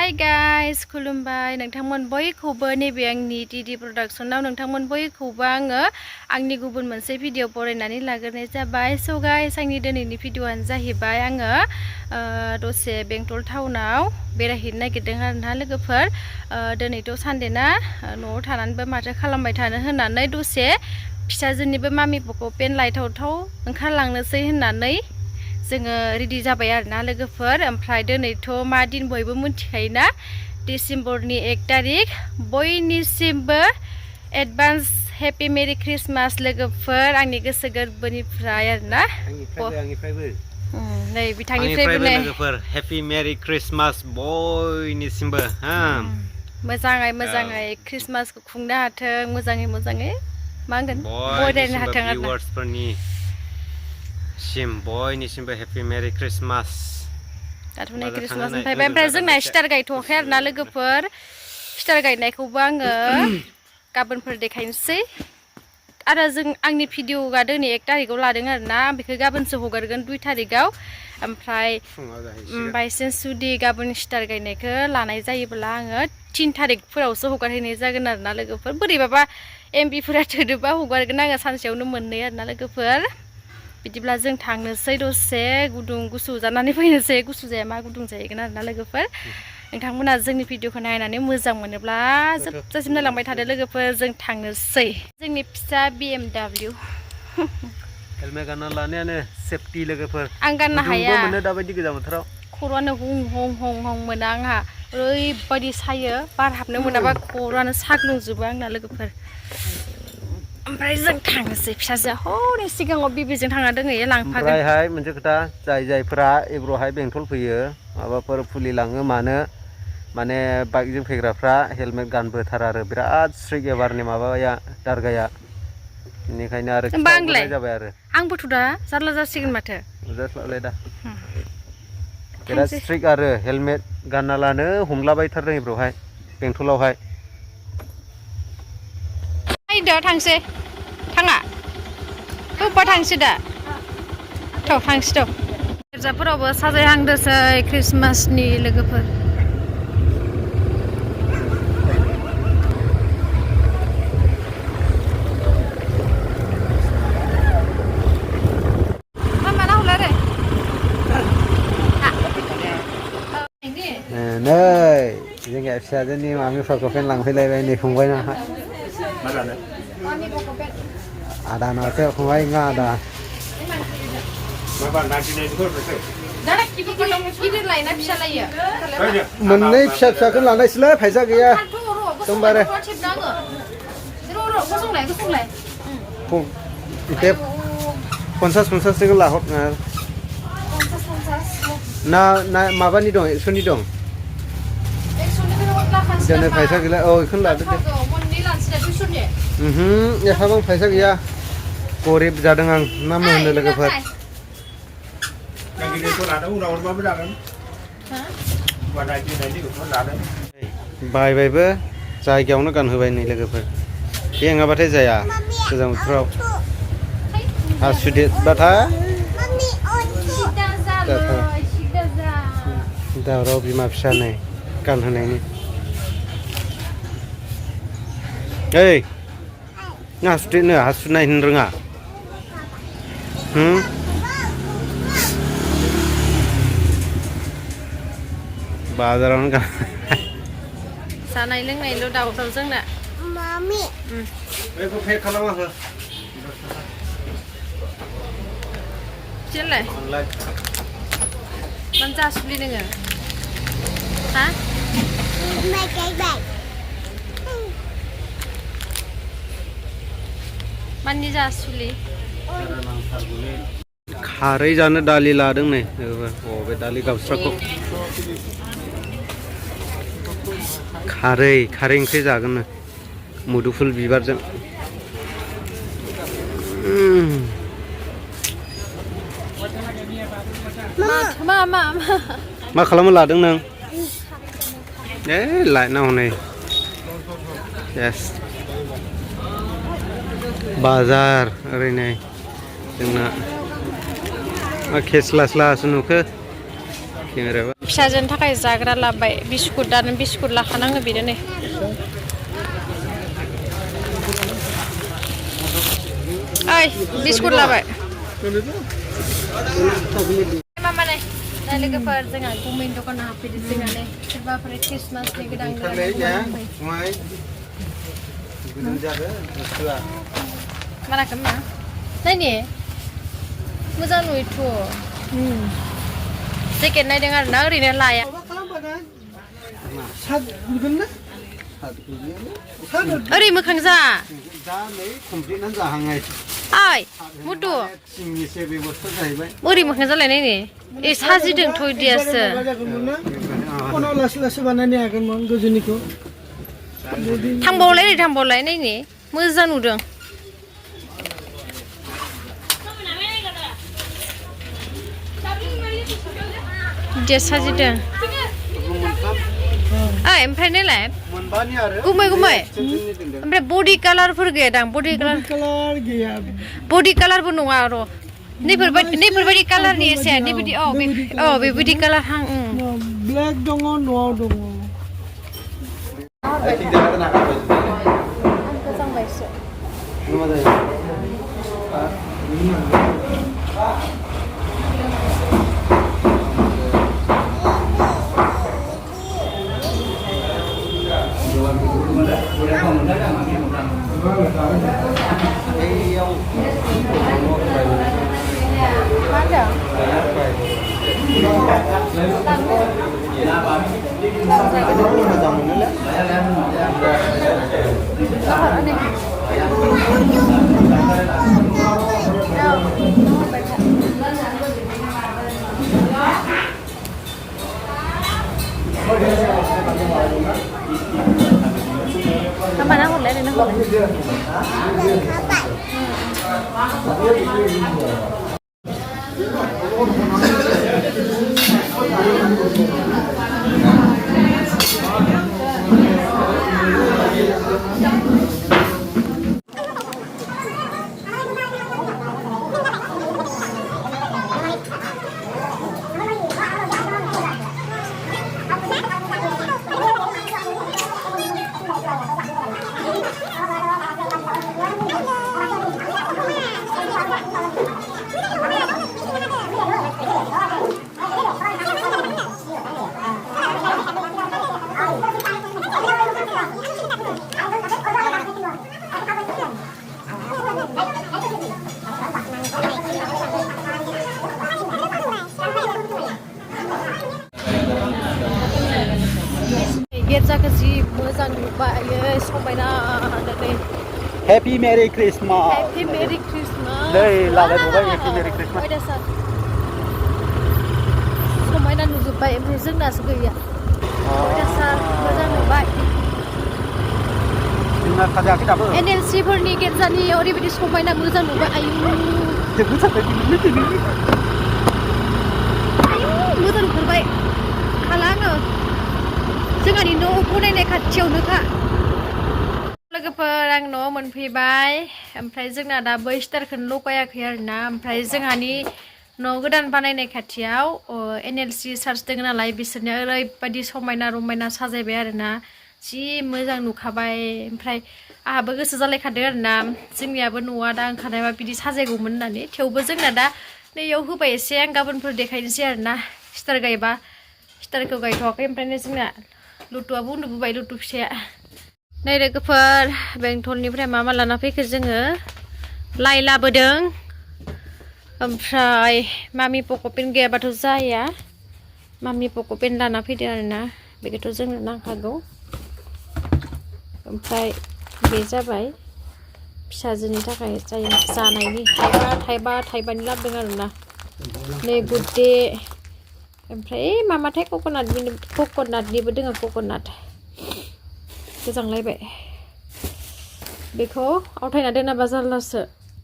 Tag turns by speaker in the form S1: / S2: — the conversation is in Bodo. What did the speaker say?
S1: हाय गाइस खुलुमबाय नोंथांमोन बयखौबो नैबे आंनि टीडी प्रडाक्शनाव नोंथांमोन बयखौबो आङो आंनि गुबुन मोनसे भिडिअ बरायनानै लाग्रोनाय जाबाय। स' गाइस आंनि दिनैनि भिडिअआनो जाहैबाय आङो दसे बेंटल टाउनाव बेरायहैनो नागिरदों आरोना लोगोफोर। दिनैथ' सानडे ना न'आव थानानैबो माथो खालामबाय थानो होननानै दसे फिसाजोनिबो मामिखौ पेन लायथावथाव ओंखारलांनोसै होननानै जोङो रेडि जाबाय आरोना लोगोफोर। ओमफ्राय दिनैथ' मा दिन बयबो मिथिखायोना डिसेम्बरनि 1 तारिख। बयनिसिमबो एडभान्स हेपि मेरि क्रिसमास लोगोफोर आंनि गोसो गोरबोनिफ्राय आरोना। नै बिथांनिफ्रायबो नै
S2: लोगोफोर हेपि मेरि क्रिसमास बयनिसिमबो
S1: मोजाङै क्रिसमासखौ खुंनो हाथों, मोजाङै मा होनगोन बरायनो हाथों आरोना।
S2: बयनिसिमबो हेपि मेरि क्रिसमास।
S1: दाथ' नै क्रिसमास मोनफैबाय। ओमफ्राय जोंना स्टार गायथ'वाखै आरोना लोगोफोर। स्टार गायनायखौबो आङो गाबोनफोर देखायनोसै आरो आंनि भिडिअआ दिनै 1 तारिखआव लादों आरोना। बेखौ गाबोनसो हगारगोन 2 तारिखआव। ओमफ्राय बायसेन्स जुदि गाबोन स्टार गायनायखौ लानाय जायोब्ला आङो 3 तारिखफोरावसो हगारहैनाय जागोन आरोना लोगोफोर। बोरैबाबा एमबिफोरा थोदोबा हगारगोन आङो सानसेयावनो मोननै आरोना लोगोफोर। बिदिब्ला जों थांनोसै दसे गुदुं गुसु जानानै फैनोसै। गुसु जाया मा गुदुं जाहैगोन आरोना लोगोफोर। नोंथांमोना जोंनि भिडिअखौ नायनानै मोजां मोनोब्ला जोबजासिम नायलांबाय थादो लोगोफोर। जों थांनोसै जोंनि फिसा BMW।
S2: हेलमेट गानना लानायानो सेफटि लोगोफोर।
S1: आं गाननो हाया,
S2: मोनो दाबायदि गोजां बोथोराव
S1: खर'आनो हं मोना आंहा। ओरैबायदि सायो, बार हाबनो मोनाबा खर'आनो साग्लुंजोबो आंना लोगोफोर। ओमफ्राय जों थांनोसै। फिसाजोआ हरै सिगाङाव बेबिजों थांना दोंहैयो, लांफागोन।
S2: ओमफ्रायहाय मोनसे खोथा, जायफोरा एब्र'हाय बेंटल फैयो माबाफोर फुलि लाङो मानो माने बाइकजों फैग्राफ्रा हेलमेट गानबोथारा आरो बिराद स्ट्रिक्ट एबारनि माबाया दारगाया। बेनिखायनो आरो खिथाहरनाय जाबाय आरो
S1: आंबोथ' दा जारला जासिगोन माथो।
S2: जास्लाबलाय दा बिराद स्ट्रिक्ट आरो हेलमेट गानना लानो हमलाबायथारदों एब्र'हाय बेंटलावहाय।
S1: थांसै थाङा बबेबा थांसै दा थ' थांसै थ'। गिर्जाफोरावबो साजायहांदोसै क्रिसमासनि लोगोफोर।
S2: नै जोंनिया फिसाजोनि मामिफोरखौ पेन लांफैलायबाय नै फंबायना आदानावसो फंबाय नङा आदा। मोननै फिसाखौ लानायसैलै फैसा गैया एकदमबारे। बे 50 लाहर ना माबानि दं 100नि दं। जोंनो फैसा गैला। औ बेखौनो लादो दे। एफाबां फैसा गैया, गरिब जादों आं मा होनो लोगोफोर। बायबायबो जायगायावनो गानहोबाय नै लोगोफोर। बे नङाबाथाय जाया गोजां बोथोराव। हासुदेरबाथाय दावराव बिमा फिसा नै गानहोनायनि। ओइ नों हासुदेरनो नायनो रोङा? बाजारावनो
S1: जानाय लोंनायल' दावराव जोंना। मामि
S2: बेखौ पेक खालामाखै
S1: जेलाय मानो जासुलि नोङो हा? मानि जासुलि?
S2: खारै जानो दालि लादों नै बे दालि गावस्राखौ। खारै ओंख्रि जागोन मुदुफुल बिबारजों। मा खालामनो लादों नों? लाइटना हनै बाजार ओरैनो जोंना केसलासो नुखो केमेरायाबो।
S1: फिसाजोनि थाखाय जाग्रा लाबाय बिस्कुटानो बिस्कुट लाखानाङो बिनो नै ओइ बिस्कुट लाबाय मामा नै दा लोगोफोर जोंहा गुमैनि दखानाव हाबफैदों जोंहा नै सोरबाफोर ख्रिस्टमासनि गोदान माराखै मा नायनि मोजां नुयोथ' जेकेट नायदों आरो ना ओरैनो लाया ओरै मोखां जा ओइ मुटु ओरै मोखां जालाय नायनि ए साजिदोंथ' इदियासो थांबावलाय नायनि मोजां नुदों इदिया साजिदों ओइ ओमफ्राय नायलाय गुमै ओमफ्राय बडि कालारफोर गैया दां बडि कालारबो नङा र' नैफोरबायदि कालारनि एसे नैबायदि बेबायदि कालार हां
S3: ब्लेक दङ न'आव दङ
S1: Mana hurlay na hurlay. Gerçekten sih moza nuba ya sobayna ada
S3: Happy Merry Christmas.
S1: Happy Merry Christmas.
S2: Đây là lại buổi Happy Merry Christmas.
S1: Ôi dasar. Sobayna nuzuba em rất là sugoi ya. Ôi dasar moza nuba.
S2: Chúng ta ra cái đập rồi.
S1: NLC फोरनि गेटजानि ओरैबायदि समायना मोजां नुबाय आयु
S2: जोबोद साबसिन
S1: आयु मोजां नुथारबाय हाला आङो जोंहानि न' बनायनाय खाथियावनोखा लोगोफोर आं न'आव मोनफैबाय ओमफ्राय जोंना दा बै स्टारखौनो लगायाखै आरोना ओमफ्राय जोंहानि न' गोदान बानायनाय खाथियाव NLC चार्च दङ नालाय बिसोरनो ओरैबायदि समायना रमायना साजायबाय आरोना जि मोजां नुखाबाय ओमफ्राय आहाबो गोसो जालायखादों आरोना जोंनियाबो न'आ दा ओंखारनायबा बिदि साजायगौमोन होननानै थेवबो जोंना दा नैयाव होबाय एसे आं गाबोनफोर देखायनोसै आरोना स्टार गायबा स्टारखौ गायथ'वाखै ओमफ्रायनो जोंना लुटुआबो उन्दुबोबाय लुटु फिसाया नै लोगोफोर बेंटलनिफ्राय मा लाना फैखो जोङो लाइ लाबोदों ओमफ्राय मामि पक'पेन गैयाबाथ' जाया मामि पक'पेन लाना फैदों आरोना बेखौथ' जोंनो नांखागौ ओमफ्राय बे जाबाय फिसाजोनि थाखाय जानायनि थाइबानि लाबोदों आरोना नै गुडे ओमफ्राय मामाथाय कक'नाटनिबो दङ कक'नाट गोजांलायबाय बेखौ आवथायना दोनाबा जारलासो